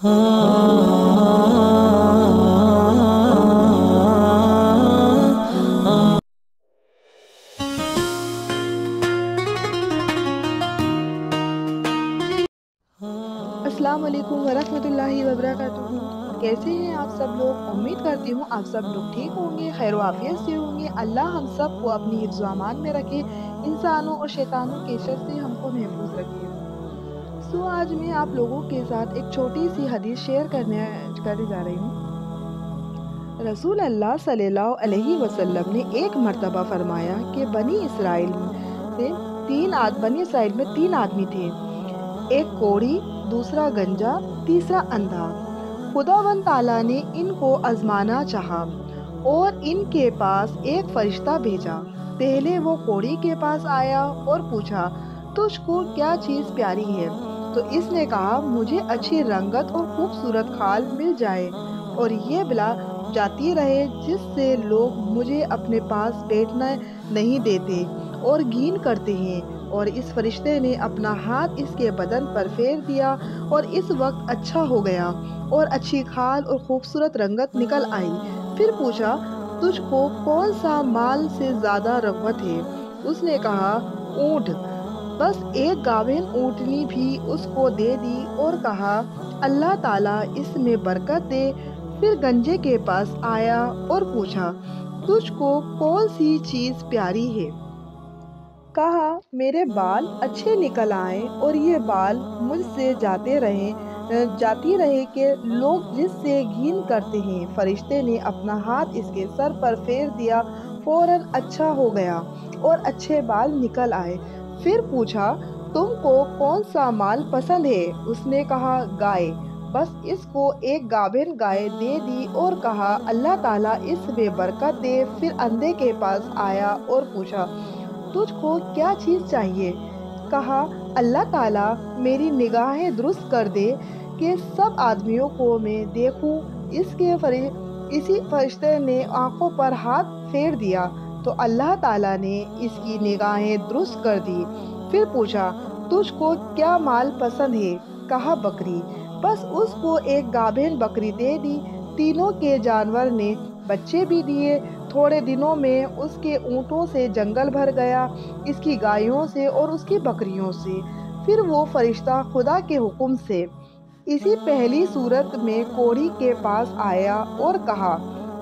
السلام علیکم ورحمۃ اللہ وبرکاتہ۔ کیسے ہیں آپ سب لوگ؟ امید کرتی ہوں آپ سب لوگ ٹھیک ہوں گے، خیر و عافیت سے ہوں گے۔ اللہ ہم سب کو اپنی حفظ و امان میں رکھے، انسانوں اور شیطانوں کے شر سے ہم کو محفوظ رکھے۔ آج میں آپ لوگوں کے ساتھ ایک چھوٹی سی حدیث شیئر کرنے جا رہی ہوں۔ رسول اللہ صلی اللہ علیہ وسلم نے ایک مرتبہ فرمایا کہ بنی اسرائیل میں تین آدمی تھے، ایک کوڑی، دوسرا گنجا، تیسرا اندھا۔ خداوند تعالیٰ نے ان کو آزمانا چاہا اور ان کے پاس ایک فرشتہ بھیجا۔ پہلے وہ کوڑی کے پاس آیا اور پوچھا، تجھ کو کیا چیز پیاری ہے؟ تو اس نے کہا، مجھے اچھی رنگت اور خوبصورت کھال مل جائے اور یہ بلا جاتی رہے جس سے لوگ مجھے اپنے پاس بیٹھنا نہیں دیتے اور گھین کرتے ہیں۔ اور اس فرشتے نے اپنا ہاتھ اس کے بدن پر پھیر دیا اور اس وقت اچھا ہو گیا اور اچھی کھال اور خوبصورت رنگت نکل آئی۔ پھر پوچھا، تجھ کو کون سا مال سے زیادہ رغبت ہے؟ اس نے کہا، اونٹ۔ بس ایک گابن اونٹنی بھی اس کو دے دی اور کہا، اللہ تعالیٰ اس میں برکت دے۔ پھر گنجے کے پاس آیا اور پوچھا، تجھ کو کون سی چیز پیاری ہے؟ کہا، میرے بال اچھے نکل آئیں اور یہ بال مجھ سے جاتی رہے کہ لوگ جس سے گھین کرتے ہیں۔ فرشتے نے اپنا ہاتھ اس کے سر پر پھیر دیا، فوراً اچھا ہو گیا اور اچھے بال نکل آئے۔ پھر پوچھا، تم کو کون سا مال پسند ہے؟ اس نے کہا، گائے۔ بس اس کو ایک گابن گائے دے دی اور کہا، اللہ تعالیٰ اس میں برکت دے۔ پھر اندھے کے پاس آیا اور پوچھا، تجھ کو کیا چیز چاہیے؟ کہا، اللہ تعالیٰ میری نگاہیں درست کر دے کہ سب آدمیوں کو میں دیکھوں۔ اسی فرشتے نے آنکھوں پر ہاتھ پھیر دیا تو اللہ تعالیٰ نے اس کی نگاہیں درست کر دی۔ پھر پوچھا، تجھ کو کیا مال پسند ہے؟ کہا، بکری۔ بس اس کو ایک گابن بکری دے دی۔ تینوں کے جانور نے بچے بھی دیے۔ تھوڑے دنوں میں اس کے اونٹوں سے جنگل بھر گیا، اس کی گایوں سے اور اس کی بکریوں سے۔ پھر وہ فرشتہ خدا کے حکم سے اسی پہلی صورت میں کوڑی کے پاس آیا اور کہا،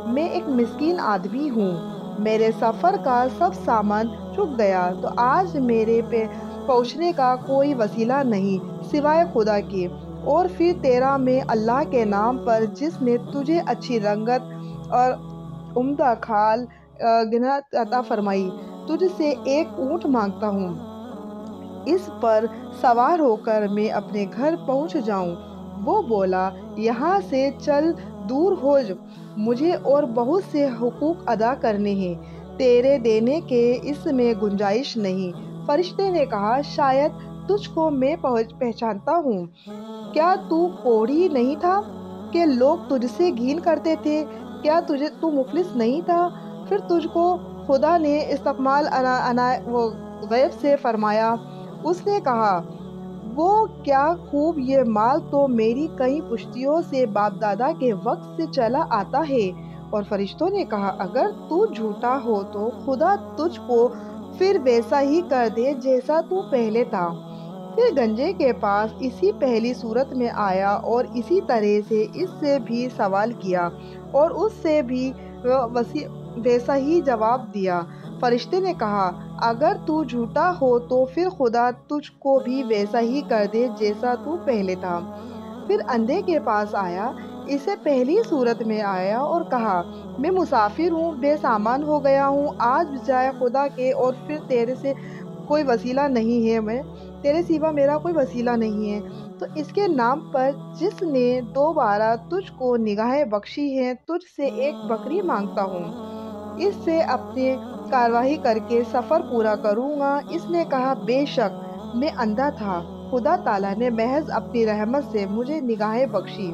میں ایک مسکین آدمی ہوں، میرے سفر کا سب سامان چک گیا، تو آج میرے پہ پہنچنے کا کوئی وسیلہ نہیں سوائے خدا کے۔ اور پھر تیرا میں اللہ کے نام پر جس نے تجھے اچھی رنگت اور عمدہ کھال گنت عطا فرمائی، تجھ سے ایک اونٹ مانگتا ہوں، اس پر سوار ہو کر میں اپنے گھر پہنچ جاؤں۔ وہ بولا، یہاں سے چل دور ہو، مجھے اور بہت سے حقوق ادا کرنے ہیں، تیرے دینے کے اس میں گنجائش نہیں۔ فرشتے نے کہا، شاید تجھ کو میں پہچانتا ہوں، کیا تو کوڑی نہیں تھا کہ لوگ تجھ سے گھین کرتے تھے؟ کیا تو مفلس نہیں تھا؟ پھر تجھ کو خدا نے استقبال غیب سے فرمایا۔ اس نے کہا، وہ کیا خوب، یہ مال تو میری کئی پشتیوں سے باپ دادا کے وقت سے چلا آتا ہے۔ اور فرشتوں نے کہا، اگر تو جھوٹا ہو تو خدا تجھ کو پھر ویسا ہی کر دے جیسا تو پہلے تھا۔ پھر گنجے کے پاس اسی پہلی صورت میں آیا اور اسی طرح سے اس سے بھی سوال کیا اور اس سے بھی ویسا ہی جواب دیا۔ فرشتے نے کہا، اگر تو جھوٹا ہو تو پھر خدا تجھ کو بھی ویسا ہی کر دے جیسا تو پہلے تھا۔ پھر اندھے کے پاس آیا، اسے پہلی صورت میں آیا اور کہا، میں مسافر ہوں، بے سامان ہو گیا ہوں، آج بجائے خدا کے اور پھر تیرے سے کوئی وسیلہ نہیں ہے، میں تیرے سوا میرا کوئی وسیلہ نہیں ہے، تو اس کے نام پر جس نے دوبارہ تجھ کو نگاہیں بخشی ہیں، تجھ سے ایک بکری مانگتا ہوں، اس سے اپنی کارروائی کر کے سفر پورا کروں گا۔ اس نے کہا، بے شک میں اندھا تھا، خدا تعالیٰ نے محض اپنی رحمت سے مجھے نگاہیں بخشی۔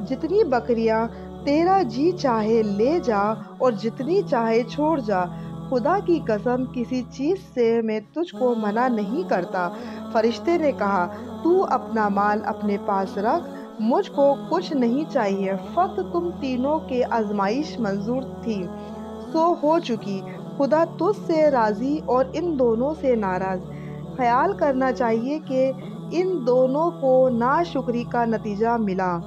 جتنی بکریاں تیرا جی چاہے لے جا اور جتنی چاہے چھوڑ جا، خدا کی قسم کسی چیز سے میں تجھ کو منع نہیں کرتا۔ فرشتے نے کہا تو اپنا مال اپنے پاس رکھ، مجھ کو کچھ نہیں چاہیے، فقط تم تینوں کے آزمائش منظور تھی سو ہو چکی۔ خدا تجھ سے راضی اور ان دونوں سے ناراض۔ خیال کرنا چاہیے کہ ان دونوں کو ناشکری کا نتیجہ ملا۔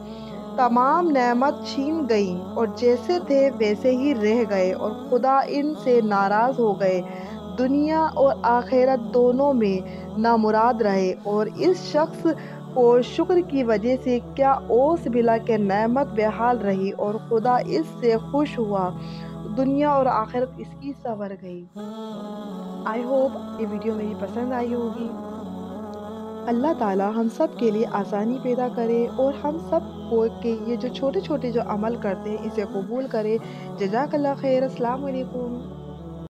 تمام نعمت چھین گئی اور جیسے تھے ویسے ہی رہ گئے اور خدا ان سے ناراض ہو گئے، دنیا اور آخرت دونوں میں نامراد رہے۔ اور اس شخص کو شکر کی وجہ سے کیا اوس ملا کہ نعمت بحال رہی اور خدا اس سے خوش ہوا، دنیا اور آخرت اس کی سنور گئی۔ آئی ہوپ یہ ویڈیو میری پسند آئی ہوگی۔ اللہ تعالیٰ ہم سب کے لیے آسانی پیدا کرے اور ہم سب کو کہ یہ جو چھوٹے چھوٹے جو عمل کرتے ہیں اسے قبول کرے۔ جزاک اللہ خیر۔ السلام علیکم۔